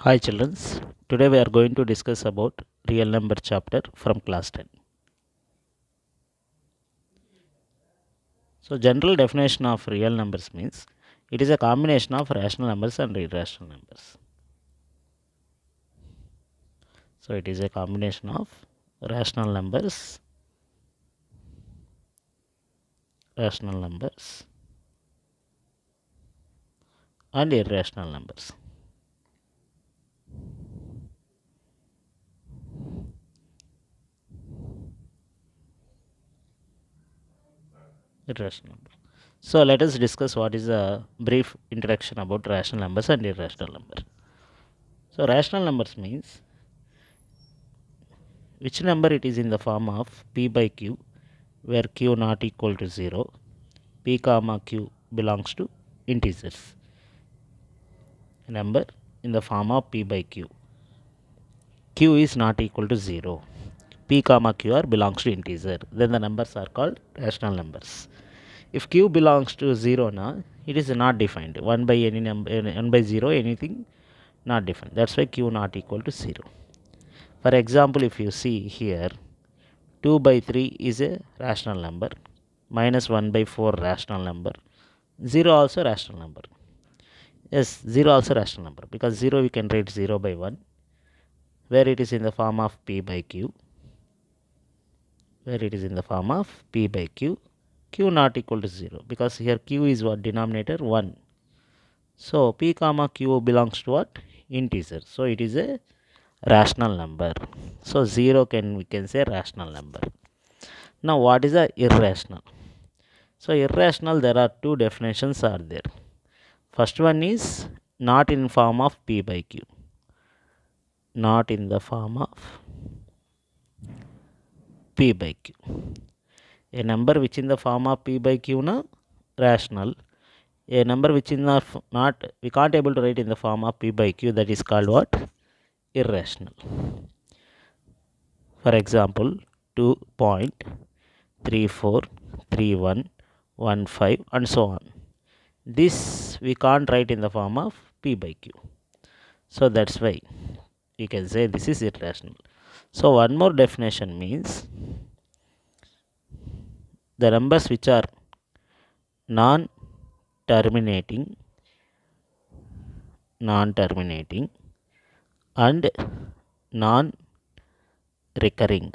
Hi children, today we are going to discuss about real number chapter from class 10. So general definition of real numbers means it is a combination of rational numbers and irrational numbers. So it is a combination of rational numbers and irrational numbers. Irrational numbers. So let us discuss what is a brief introduction about rational numbers and irrational numbers. So rational numbers means which number it is in the form of p by q, where q not equal to 0, p comma q belongs to integers. A number in the form of p by q, q is not equal to 0, p comma q r belongs to integer, then the numbers are called rational numbers. If q belongs to 0 now, it is not defined. 1 by any number, 1 by 0, anything not defined. That's why q not equal to 0. For example, if you see here, 2 by 3 is a rational number, minus 1 by 4 rational number, 0 also rational number. Yes, 0 also rational number, because 0 we can write 0 by 1, where it is in the form of p by q, q not equal to 0, because here q is what? Denominator 1. So p comma q belongs to what? Integer. So it is a rational number. So 0 we can say rational number. Now what is a irrational? So irrational, there are two definitions are there. First one is not in form of p by q. Not in the form of p by q. A number which in the form of p by q na rational. A number which in the not, we can't able to write in the form of p by q, that is called what? Irrational. For example, 2.343115 and so on. This we can't write in the form of p by q. So that's why we can say this is irrational. So one more definition means the numbers which are non-terminating and non-recurring.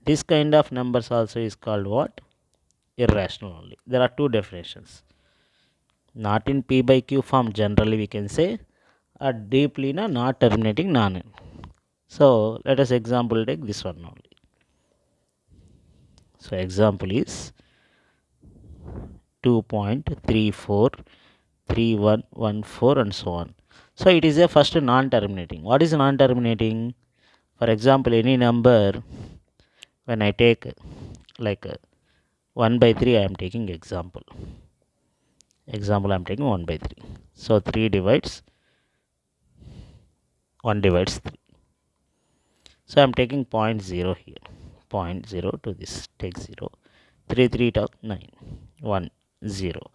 This kind of numbers also is called what? Irrational only. There are two definitions. Not in p by q form, generally we can say, or deeply not terminating non. So let us example take this one only. So example is 2.343114 and so on. So it is a first non-terminating. What is non-terminating? For example, any number, when I take like 1 by 3, I am taking example. I am taking 1 by 3. So 3 divides 1 divides 3. So I am taking 0.0 here. 0.0 to this, take 0. 3 3 talk 9. 1 0.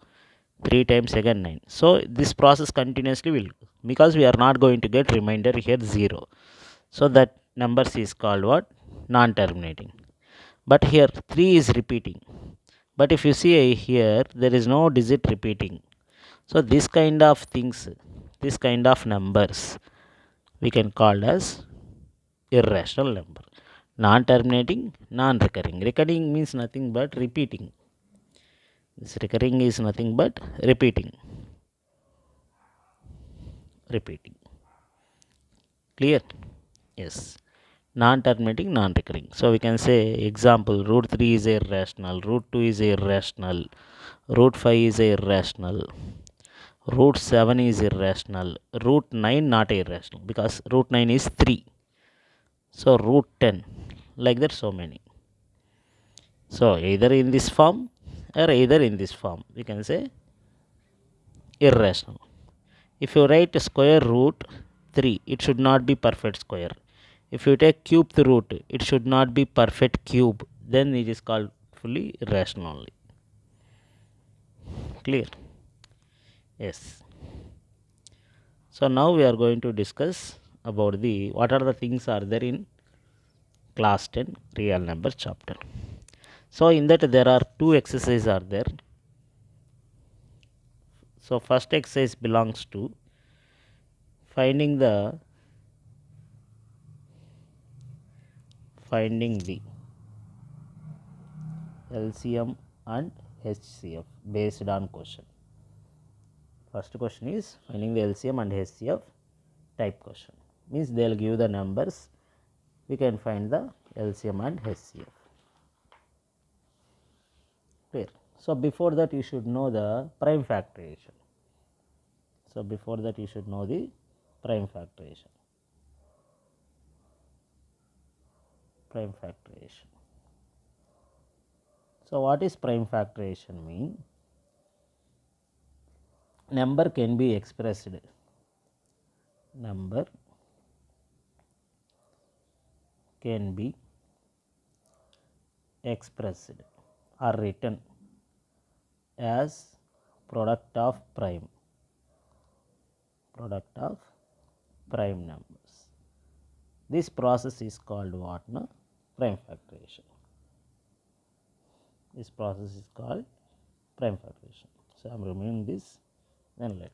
3 times again 9. So this process continuously will, because we are not going to get remainder here 0. So that numbers is called what? Non-terminating. But here 3 is repeating. But if you see here, there is no digit repeating. So this kind of things, this kind of numbers, we can call as irrational number. Non-terminating, non-recurring. Recurring means nothing but repeating. This recurring is nothing but repeating. Clear? Yes. Non-terminating, non-recurring. So we can say example, root 3 is irrational, root 2 is irrational, root 5 is irrational, root 7 is irrational, root 9 not irrational, because root 9 is 3. So root 10, like that so many. So either in this form or either in this form, we can say irrational. If you write square root 3, it should not be perfect square. If you take cubed root, it should not be perfect cube. Then it is called fully irrational only. Clear? Yes. So now we are going to discuss about the what are the things are there in class 10 real number chapter. So in that there are two exercises are there. So first exercise belongs to finding the LCM and HCF based on question. First question is finding the LCM and HCF type question. Means they will give the numbers, we can find the LCM and HCF. Clear. So before that you should know the prime factorization. So before that you should know the prime factorization. Prime factorization. So what is prime factorization mean? Number can be expressed. Number can be expressed or written as product of prime numbers. This process is called what? No? Prime factorization. This process is called prime factorization. So I am removing this, then later.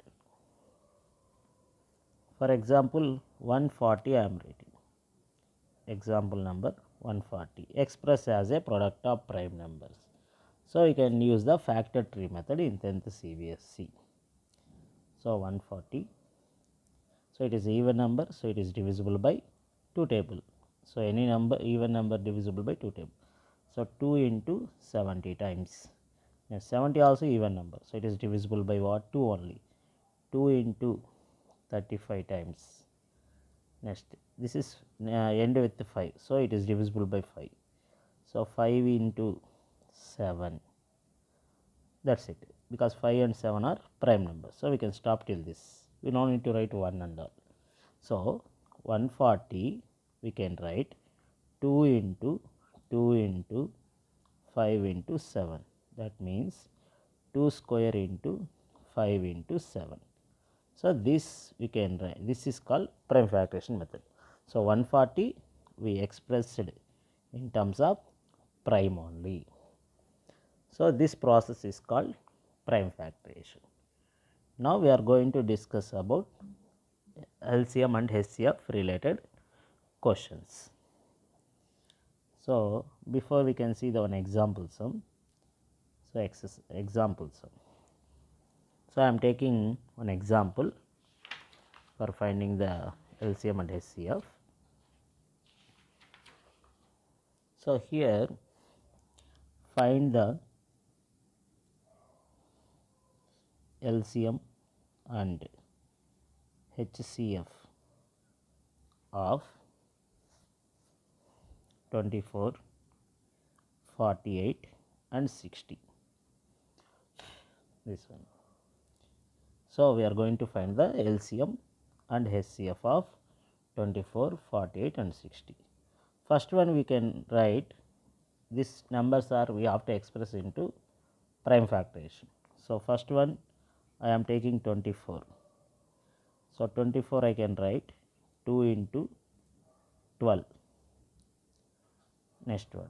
For example, 140 I am writing. Example number 140 expressed as a product of prime numbers. So we can use the factor tree method in 10th CBSE. So 140. So it is even number, so it is divisible by 2 table. So any number, even number divisible by 2 table. So 2 into 70 times. Now 70 also even number, so it is divisible by what? 2 only. 2 into 35 times. Next, this is end with 5, so it is divisible by 5. So 5 into 7. That's it, because 5 and 7 are prime numbers. So we can stop till this. We don't need to write 1 and all. So 140 we can write 2 into 2 into 5 into 7. That means 2 square into 5 into 7. So this we can write. This is called prime factorization method. So 140 we expressed in terms of prime only. So this process is called prime factorization. Now we are going to discuss about LCM and HCF related questions. So before we can see the one example sum. So example sum. So I am taking one example for finding the LCM and HCF. So here find the LCM and HCF of 24, 48 and 60. This one. So we are going to find the LCM and HCF of 24, 48 and 60. First one we can write, these numbers are we have to express into prime factorization. So first one I am taking 24. So 24 I can write 2 into 12. Next one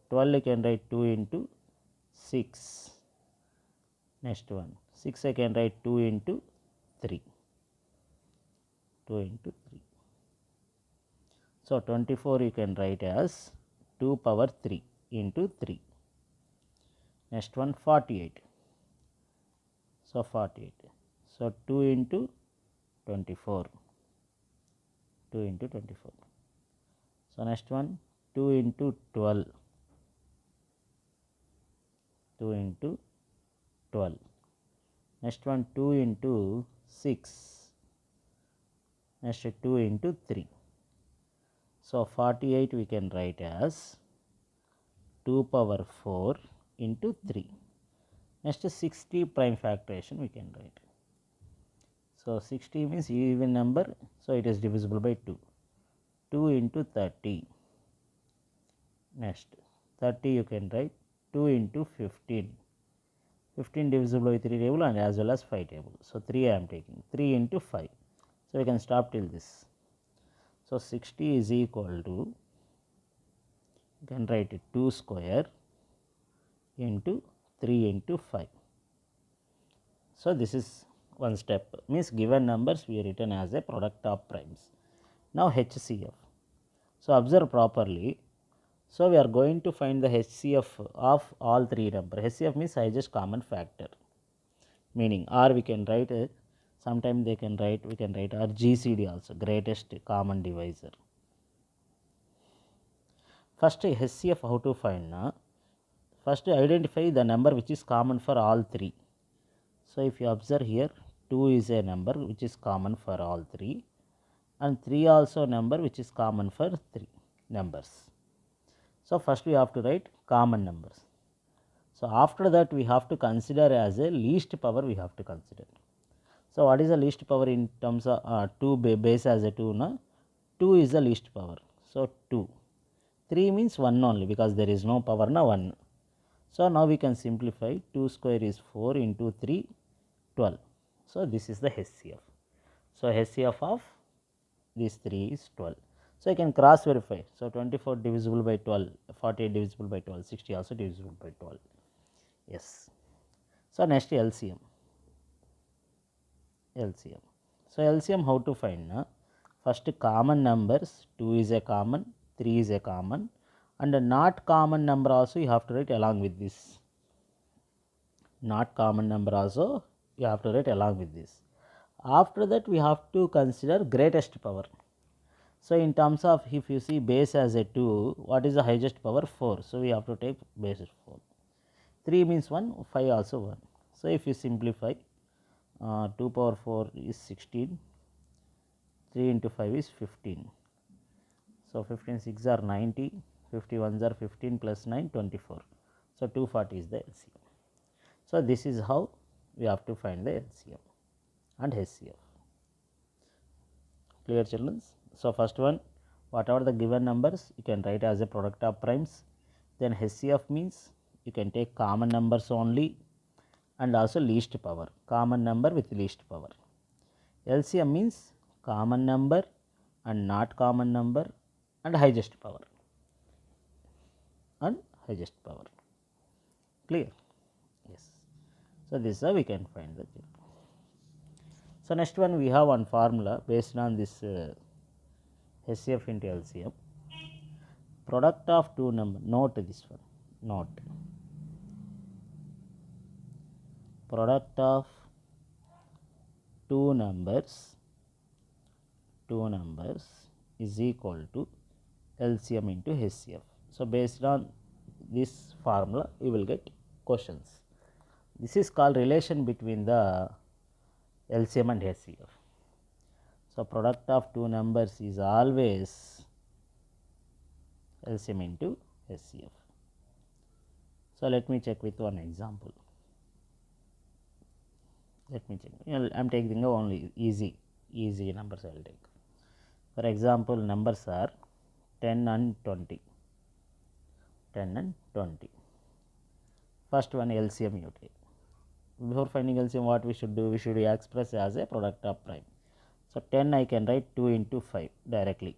12 I can write 2 into 6. Next one 6 I can write 2 into 3. 2 into 3. So 24 you can write as 2 power 3 into 3. Next one 48. So 48. So 2 into 24. 2 into 24. So next one 2 into 12. 2 into 12. Next one 2 into 6. Next 2 into 3. So 48 we can write as 2 power 4 into 3. Next 60 prime factorization we can write. So 60 means even number, so it is divisible by 2. 2 into 30. Next 30 you can write 2 into 15. 15 divisible by 3 table and as well as 5 table. So 3 I am taking, 3 into 5. So we can stop till this. So 60 is equal to, you can write it 2 square into 3 into 5. So this is one step, means given numbers we written as a product of primes. Now HCF. So observe properly. So we are going to find the HCF of all three numbers. HCF means highest common factor, meaning or we can write it, sometimes we can write or GCD also, greatest common divisor. First HCF how to find na? First identify the number which is common for all three. So if you observe here, 2 is a number which is common for all three, and 3 also number which is common for 3 numbers. So first we have to write common numbers. So after that we have to consider as a least power we have to consider. So what is the least power in terms of 2 base as a 2 na? 2 is the least power. So 2. 3 means 1 only because there is no power na 1. So now we can simplify, 2 square is 4 into 3, 12. So this is the HCF. So HCF of these 3 is 12. So I can cross verify. So 24 divisible by 12, 48 divisible by 12, 60 also divisible by 12. Yes. So next LCM. LCM. So LCM how to find na? First common numbers, 2 is a common, 3 is a common, and a not common number also you have to write along with this. Not common number also you have to write along with this. After that we have to consider greatest power. So in terms of, if you see base as a 2, what is the highest power? 4. So we have to take base 4. 3 means 1, 5 also 1. So if you simplify, 2 power 4 is 16, 3 into 5 is 15. So 15 6 are 90, 51 are 15 plus 9, 24. So 240 is the LCM. So this is how we have to find the LCM and HCF. Clear children? So first one, whatever the given numbers you can write as a product of primes. Then HCF means you can take common numbers only and also least power, common number with least power. LCM means common number and not common number and highest power. Clear? Yes. So this is how we can find the. So next one we have one formula based on this HCF into LCM. Product of two number. Note this one. Note. Product of two numbers is equal to LCM into HCF. So based on this formula you will get questions. This is called relation between the LCM and HCF. So product of two numbers is always LCM into HCF. So let me check with one example. Let me check. I am taking only easy numbers I will take. For example, numbers are 10 and 20. 10 and 20. First one LCM you take. Before finding LCM, what we should do? We should express as a product of prime. So 10 I can write 2 into 5 directly.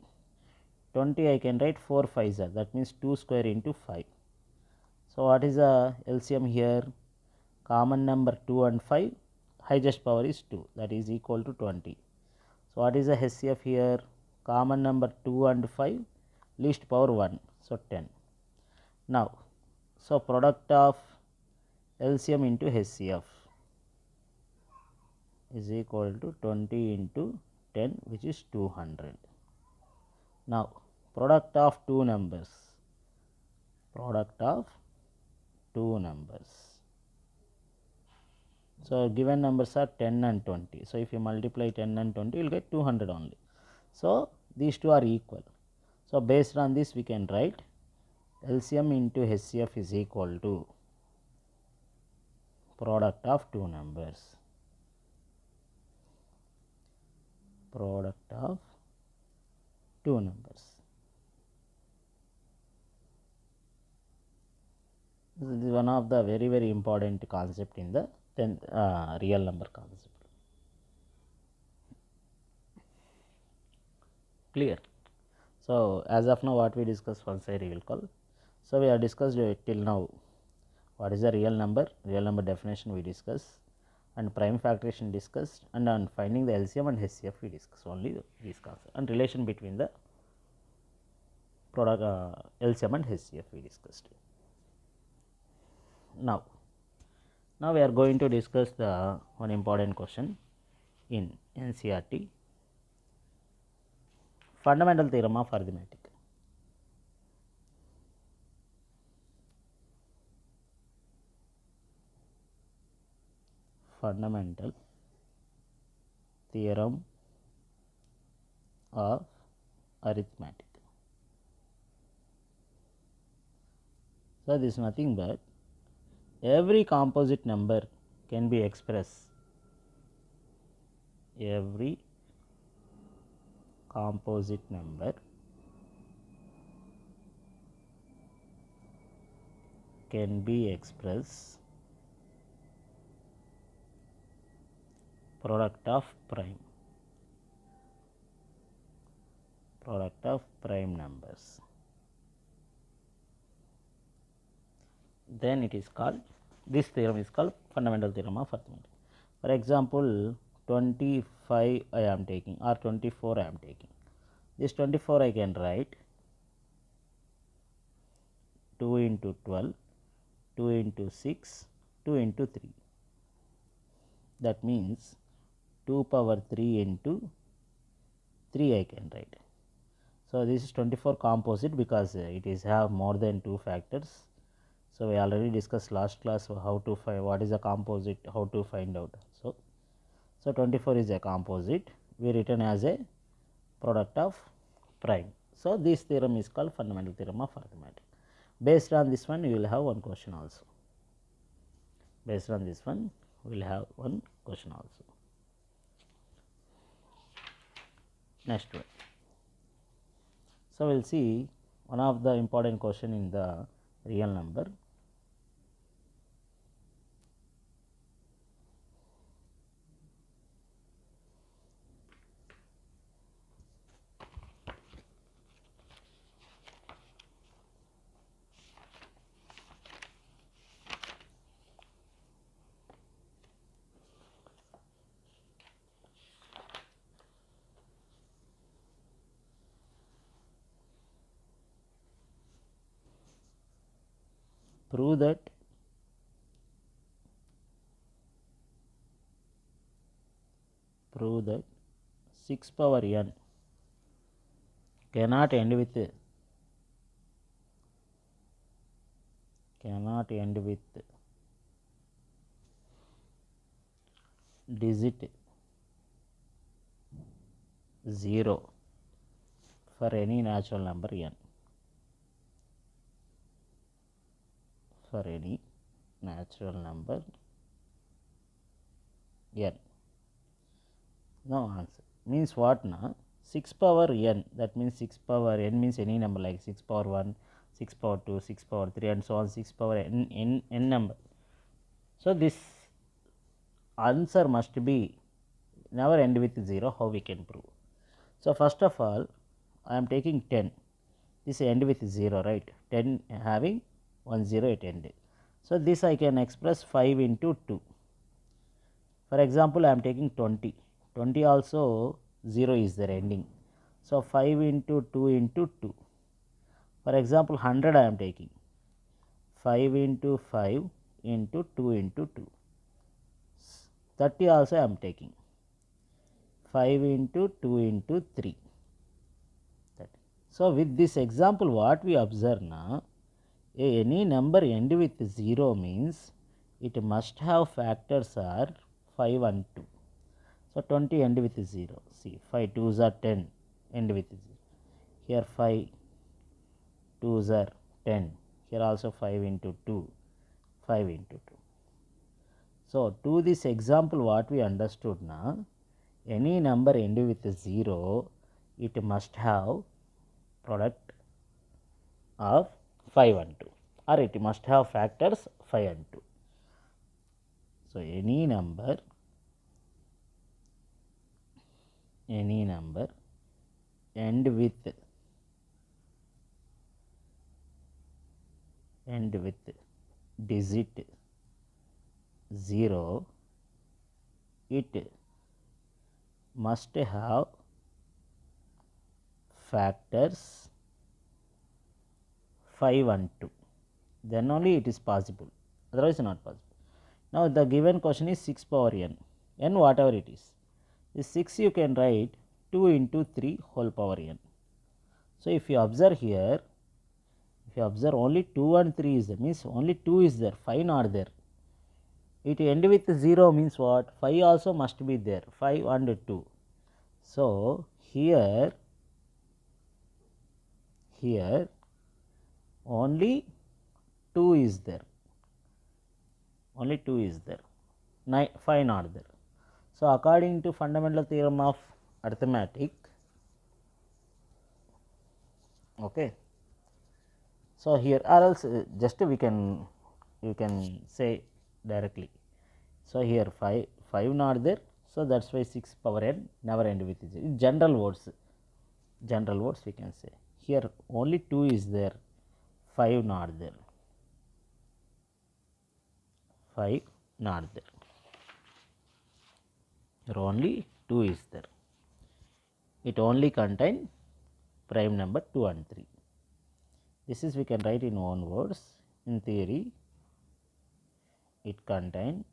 20 I can write 4 5s are, that means 2 square into 5. So what is the LCM here? Common number 2 and 5, highest power is 2, that is equal to 20. So what is the HCF here? Common number 2 and 5, least power 1, so 10. Now, so product of LCM into HCF is equal to 20 into 10, which is 200. Now, product of two numbers. So given numbers are 10 and 20. So if you multiply 10 and 20, you will get 200 only. So these two are equal. So based on this, we can write LCM into HCF is equal to product of two numbers. Product of two numbers. This is one of the very important concept in the 10th real number concept. Clear? So as of now what we discussed, once I will call. So we have discussed till now what is the real number definition we discussed, and prime factorization discussed, and on finding the LCM and HCF we discussed only these concepts, and relation between the product LCM and HCF we discussed. Now we are going to discuss the one important question in NCERT, fundamental theorem of arithmetic. Fundamental theorem of arithmetic. So this is nothing but every composite number can be expressed, every composite number can be expressed product of prime numbers. Then it is called, this theorem is called fundamental theorem of arithmetic. For example, 25 I am taking, or 24 I am taking. This 24 I can write 2 into 12, 2 into 6, 2 into 3. That means 2 power 3 into 3 I can write. So this is 24 composite because it is have more than 2 factors. So we already discussed last class how to find what is a composite, how to find out. So 24 is a composite, we written as a product of prime. So this theorem is called fundamental theorem of arithmetic. Based on this one you will have one question also. Based on this one we will have one question also. Next one. So we will see one of the important question in the real number. Prove that prove that 6 power n cannot end with digit 0 for any natural number n. For any natural number n. Now answer means what na? 6 power n, that means 6 power n means any number like 6 power 1, 6 power 2, 6 power 3 and so on, 6 power n number. So this answer must be never end with 0. How we can prove? So first of all I am taking 10, this end with 0, right? 10 having 1 0 at end. So this I can express 5 into 2. For example I am taking 20, 20 also 0 is their ending. So 5 into 2 into 2. For example 100 I am taking 5 into 5 into 2 into 2. 30 also I am taking 5 into 2 into 3. So with this example what we observe now, any number end with 0 means it must have factors are 5 and 2. So 20 end with 0. See 5 2s are 10 end with 0. Here 5 2s are 10. Here also 5 into 2, 5 into 2. So to this example what we understood now, any number end with 0 it must have product of 5 and 2. or it must have factors 5 and 2. So, any number end with digit 0, it must have factors 5 and 2, then only it is possible, otherwise not possible. Now, the given question is 6 power n whatever it is. This 6 you can write 2 into 3 whole power n. So, if you observe here, if you observe only 2 and 3 is there, means only 2 is there, 5 not there. It end with 0 means what? 5 also must be there, 5 and 2. So, here only 2 is there, only 2 is there, 5 not there. So, according to fundamental theorem of arithmetic, okay. So, here or else just you can say directly. So, here 5 not there. So, that is why 6 power n never end with 0. In general words we can say. Here only 2 is there, 5 not there, 5 not there. Here only 2 is there. It only contain prime number 2 and 3. This is we can write in own words. In theory, it contain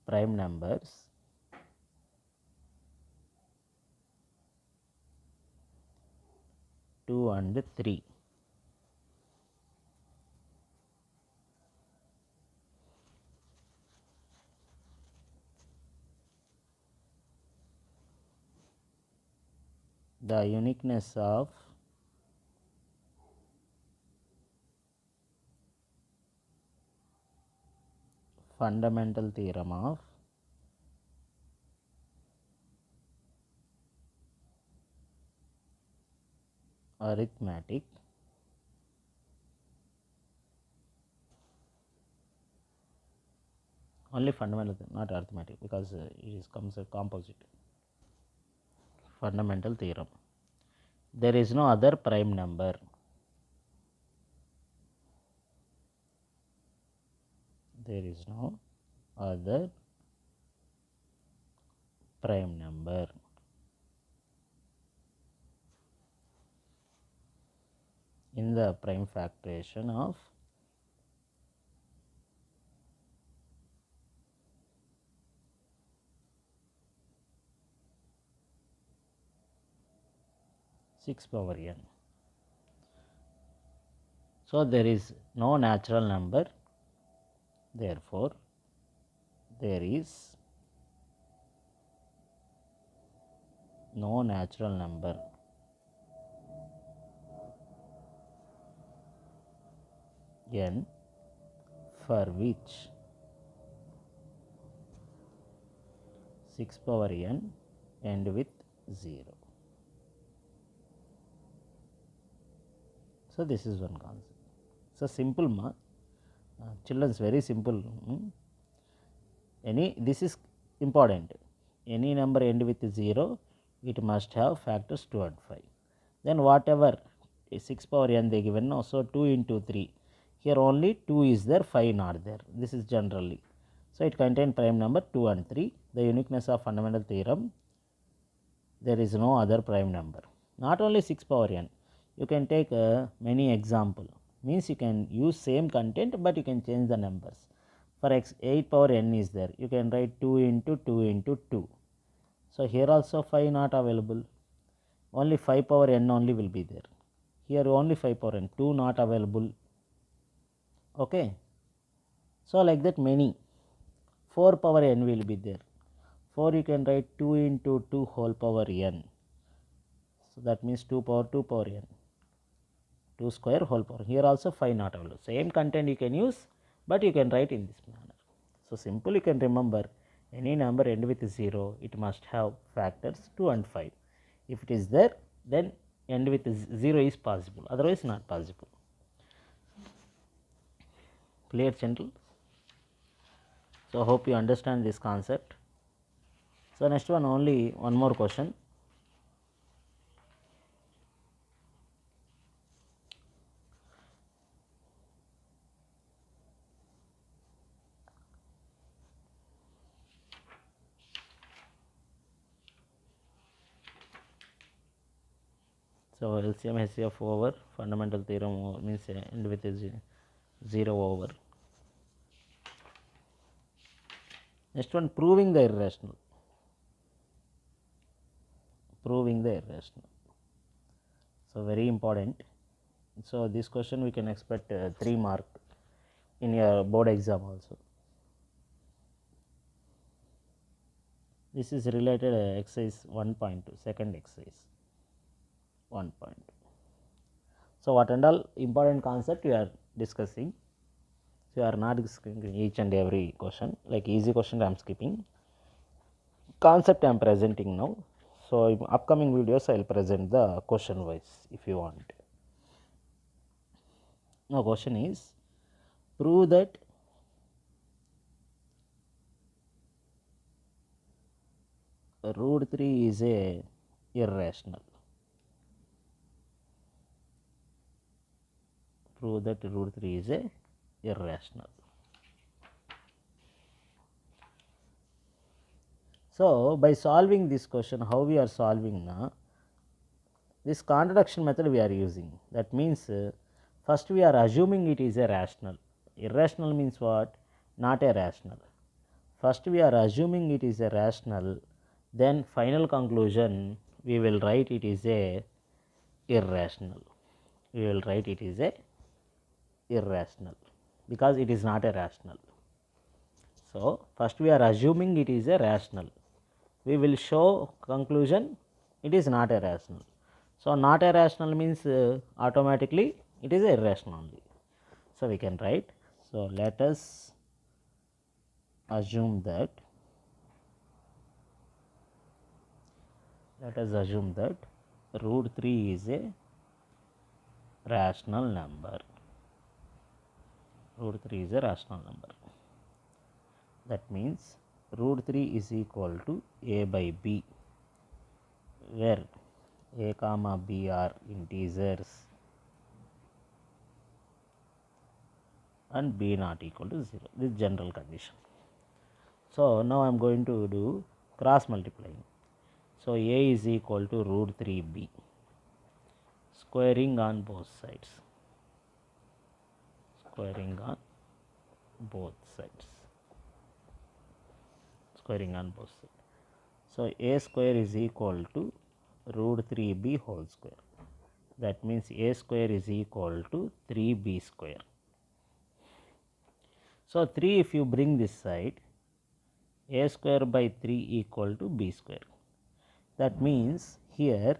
prime numbers 2 and 3. The uniqueness of fundamental theorem of arithmetic only fundamental, not arithmetic, because it is comes a composite. Fundamental theorem. There is no other prime number. There is no other prime number in the prime factorization of six power n. So, there is no natural number, therefore, there is no natural number n for which 6 power n end with 0. So, this is one concept. So, simple children is very simple. This is important, any number end with 0, it must have factors 2 and 5. Then whatever 6 power n they given now, so 2 into 3, here only 2 is there, 5 not there, this is generally. So, it contain prime number 2 and 3. The uniqueness of fundamental theorem, there is no other prime number. Not only 6 power n, you can take many example, means you can use same content, but you can change the numbers. For 8 power n is there, you can write 2 into 2 into 2. So, here also 5 not available, only 5 power n only will be there. Here only 5 power n, 2 not available. Okay. So, like that many, 4 power n will be there. 4 you can write 2 into 2 whole power n. So, that means 2 power n, 2 square whole power. Here also 5 not available. Same content you can use, but you can write in this manner. So, simple you can remember, any number end with 0, it must have factors 2 and 5. If it is there, then end with 0 is possible, otherwise not possible. Clear, children? So hope you understand this concept. So next one, only one more question. So LCM HCF over fundamental theorem means end with 0 over. Next one, proving the irrational. Proving the irrational. So very important. So this question we can expect 3 mark in your board exam also. This is related exercise 1.2, second exercise 1.2. So what and all important concept we are discussing. So you are not discussing each and every question, like easy question I am skipping. Concept I am presenting now. So in upcoming videos I will present the question wise if you want. Now question is, prove that root 3 is a irrational. Prove that root 3 is a irrational. So by solving this question, how we are solving now? This contradiction method we are using. That means first we are assuming it is a rational. Irrational means what? Not a rational. First we are assuming it is a rational, then final conclusion we will write it is a irrational. We will write it is a irrational because it is not a rational. So first we are assuming it is a rational. We will show conclusion it is not a rational. So not a rational means automatically it is a irrational only. So we can write. So let us assume that root 3 is a rational number. Root 3 is a rational number. That means root 3 is equal to a by b, where a comma b are integers and b not equal to 0. This is general condition. So now I am going to do cross multiplying. So a is equal to root 3b, squaring on both sides. Squaring on both sides. Squaring on both sides. So a square is equal to root 3b whole square. That means a square is equal to 3b square. So 3 if you bring this side, a square by 3 equal to b square. That means here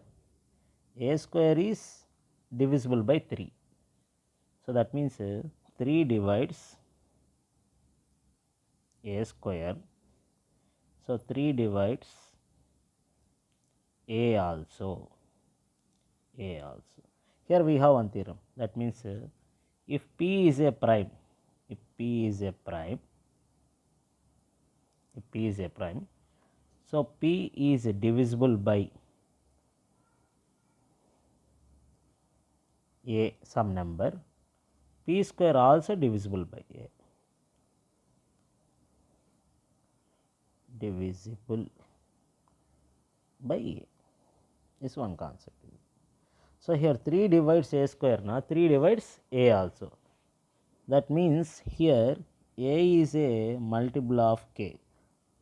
a square is divisible by 3. So that means 3 divides a square. So 3 divides a also. A also. Here we have one theorem. That means if p is a prime, if p is a prime, so p is divisible by a some number, p square also divisible by a. Divisible by a is one concept. So here 3 divides a square, now 3 divides a also. That means here a is a multiple of k.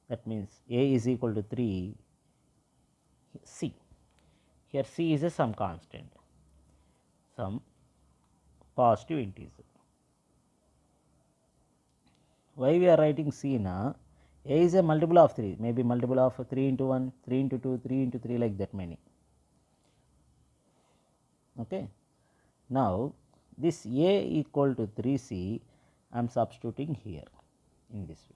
That means a is equal to 3 c. Here c is a some constant, some positive integer. Why we are writing c now? A is a multiple of 3, maybe multiple of 3 into 1, 3 into 2, 3 into 3, like that many. Okay. Now this a equal to 3c I am substituting here in this way,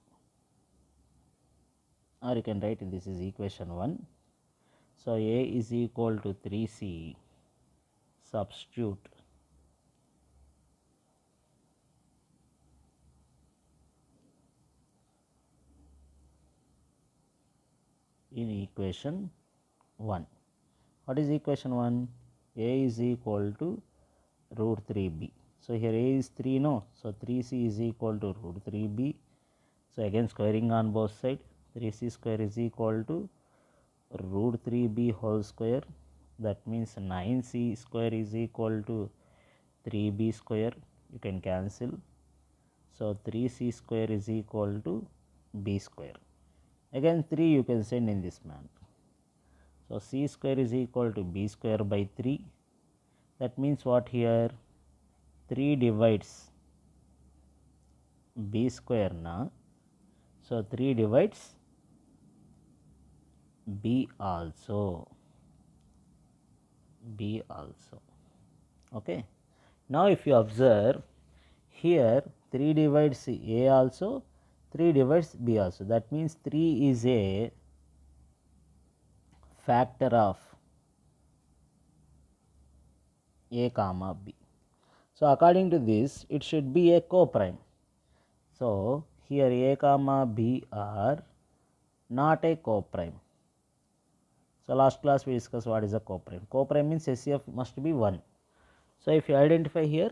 or you can write this is equation 1. So a is equal to 3c substitute in equation 1. What is equation 1? A is equal to root 3b. So here A is 3, no? So 3c is equal to root 3b. So again squaring on both sides, 3c square is equal to root 3b whole square. That means 9c square is equal to 3b square. You can cancel. So 3c square is equal to b square. Again 3 you can send in this manner. So c square is equal to b square by 3. That means what here? 3 divides b square na. So 3 divides b also. B also. Okay. Now if you observe here 3 divides a also, 3 divides b also. That means 3 is a factor of a comma b. So according to this it should be a coprime. So here a comma b are not a coprime. So last class we discussed what is a coprime. Coprime means HCF must be 1. So if you identify here,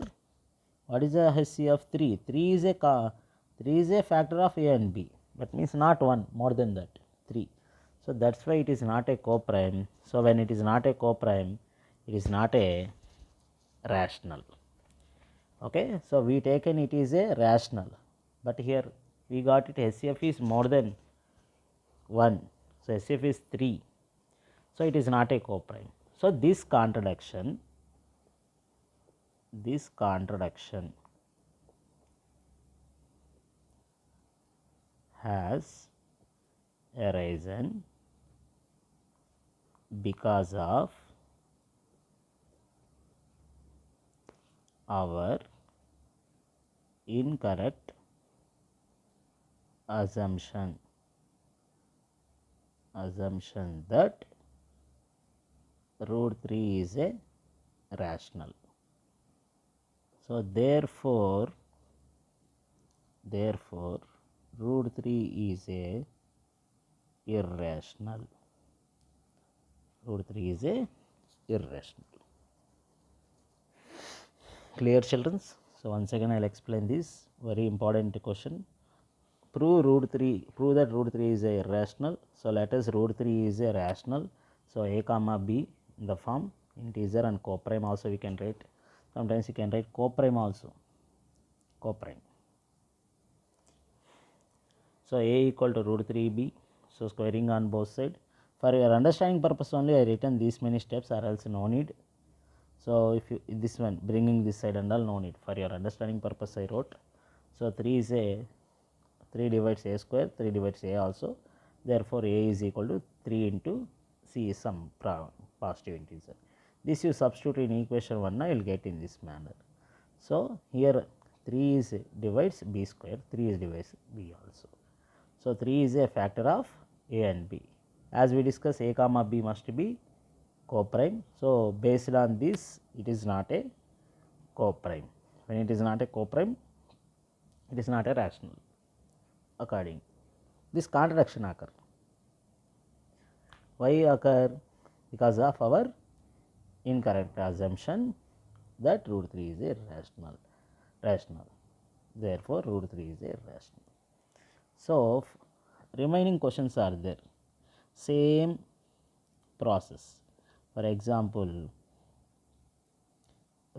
what is the HCF 3? 3 is a factor of a and b. That means not 1, more than that, 3. So that's why it is not a coprime. So when it is not a coprime, it is not a rational. Okay, so we taken it is a rational, but here we got it HCF is more than 1. So HCF is 3. So it is not a coprime. So this contradiction has arisen because of our incorrect assumption that root 3 is a rational. So therefore root 3 is a irrational. Root 3 is a irrational. Clear, children? So once again I will explain this very important question. Prove that root 3 is a irrational. So let us root 3 is a rational. So a comma b in the form integer and coprime also we can write. Sometimes you can write coprime also. Coprime. So a equal to root 3b. So squaring on both sides. For your understanding purpose only I written these many steps, or else no need. So if you this one bringing this side and all, no need. For your understanding purpose I wrote. So 3 is a 3 divides a square, 3 divides a also. Therefore a is equal to 3 into c is some positive integer. This you substitute in equation 1 now you will get in this manner. So here 3 is divides b square, 3 is divides b also. So 3 is a factor of a and b. As we discussed, a comma b must be coprime. So based on this it is not a coprime. When it is not a coprime, it is not a rational. According this contradiction occur. Why occur? Because of our incorrect assumption that root 3 is a rational. Therefore root 3 is a rational. So remaining questions are there, same process. For example,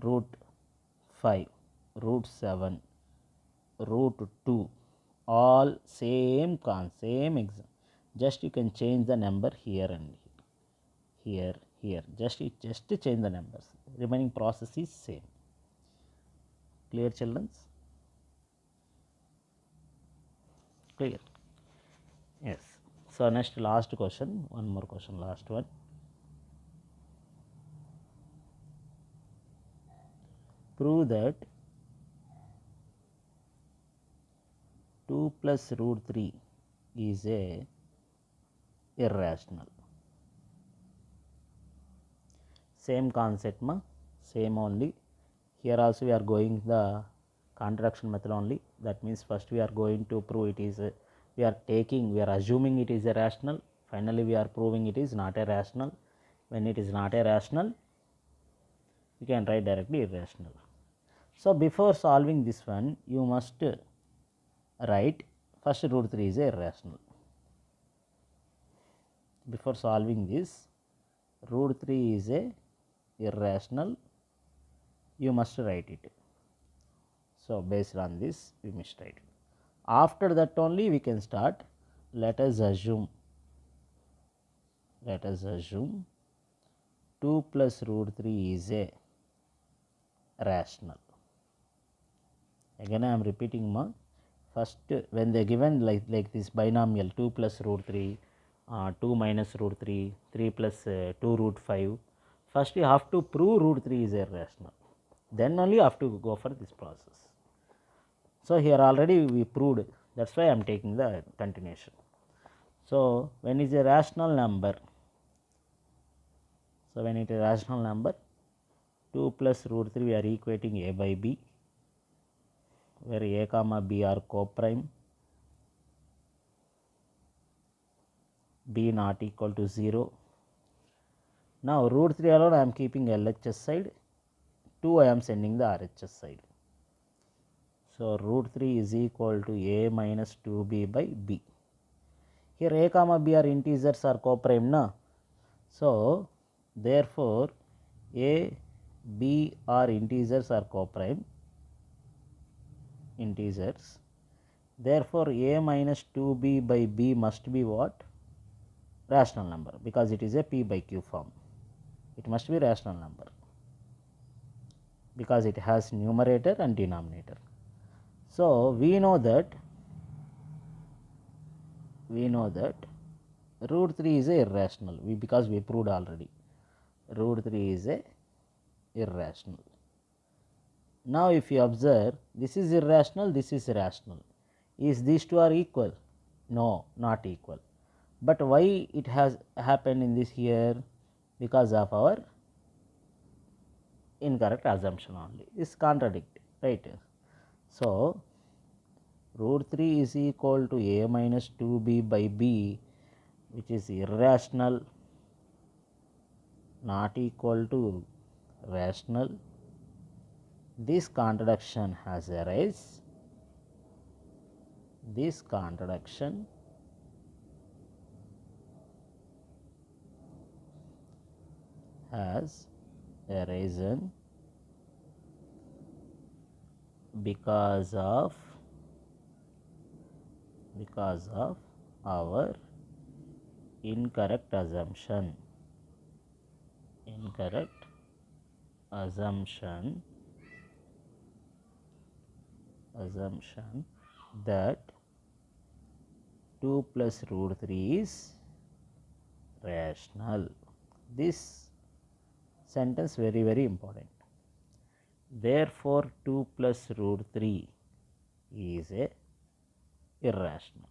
root 5, root 7, root 2, all same exam. Just you can change the number here and here. Just change the numbers. Remaining process is same. Clear, children? Clear. Yes. So next last question, one more question, last one. Prove that 2 plus root 3 is a irrational. Same concept ma, Same only. Here also we are going the contradiction method only. That means first we are going to prove it is we are assuming it is a rational. Finally we are proving it is not a rational. When it is not a rational, you can write directly irrational. So before solving this one, you must write first root 3 is a irrational. Before solving this, root 3 is a irrational, you must write it. So based on this, we must write it. After that only we can start. Let us assume 2 plus root 3 is a rational. Again I am repeating first when they given like this binomial 2 plus root 3, 2 minus root 3, 3 plus 2 root 5. First you have to prove root 3 is irrational. Then only you have to go for this process. So here already we proved, that's why I am taking the continuation. So when it is a rational number, 2 plus root 3 we are equating a by b, where a comma b are co-prime, b not equal to 0. Now root 3 alone I am keeping LHS side, 2 I am sending the RHS side. So root 3 is equal to a minus 2b by b. Here a comma b are integers are co-prime na. So therefore a, b are integers are co-prime, integers. Therefore a minus 2b by b must be what? Rational number, because it is a p by q form. It must be rational number because it has numerator and denominator. So we know that root 3 is a irrational, because we proved already root 3 is a irrational. Now if you observe, this is irrational, this is rational. Is these two are equal? No, not equal. But why it has happened in this here? Because of our incorrect assumption only. Is contradict, right? So root 3 is equal to a minus 2b by b, which is irrational, not equal to rational. This contradiction has arise. This contradiction has arisen because of our incorrect assumption that 2 plus root 3 is rational. This sentence very important. Therefore 2 plus root 3 is a irrational.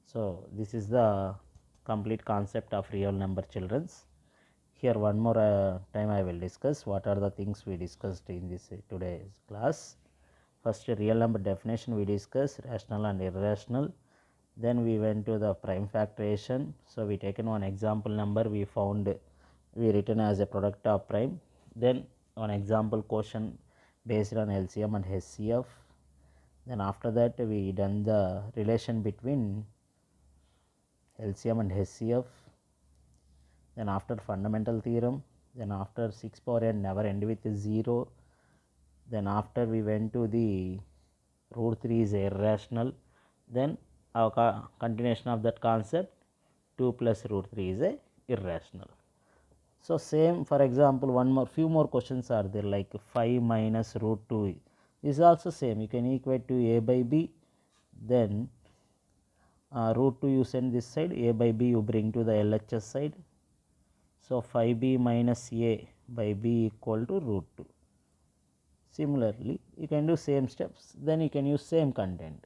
So this is the complete concept of real number, childrens. Here one more time I will discuss what are the things we discussed in this today's class. First real number definition we discussed, rational and irrational. Then we went to the prime factorization. So we taken one example number, we written as a product of prime. Then one example question based on LCM and HCF. Then after that we done the relation between LCM and HCF. Then after fundamental theorem, then after 6 power n never end with 0. Then after we went to the root 3 is irrational. Then our continuation of that concept, 2 plus root 3 is a irrational. So same, for example, few more questions are there, like 5 minus root 2 is also same. You can equate to a by b, then root 2 you send this side, a by b you bring to the LHS side. So 5b minus a by b equal to root 2. Similarly, you can do same steps, then you can use same content.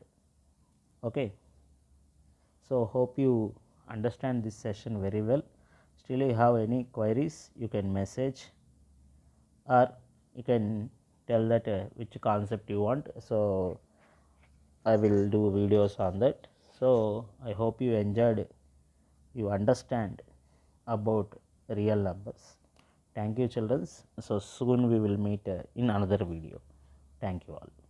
Okay. So hope you understand this session very well. Still you have any queries, you can message, or you can tell that which concept you want, so I will do videos on that. So I hope you enjoyed, you understand about real numbers. Thank you children. So soon we will meet in another video. Thank you all.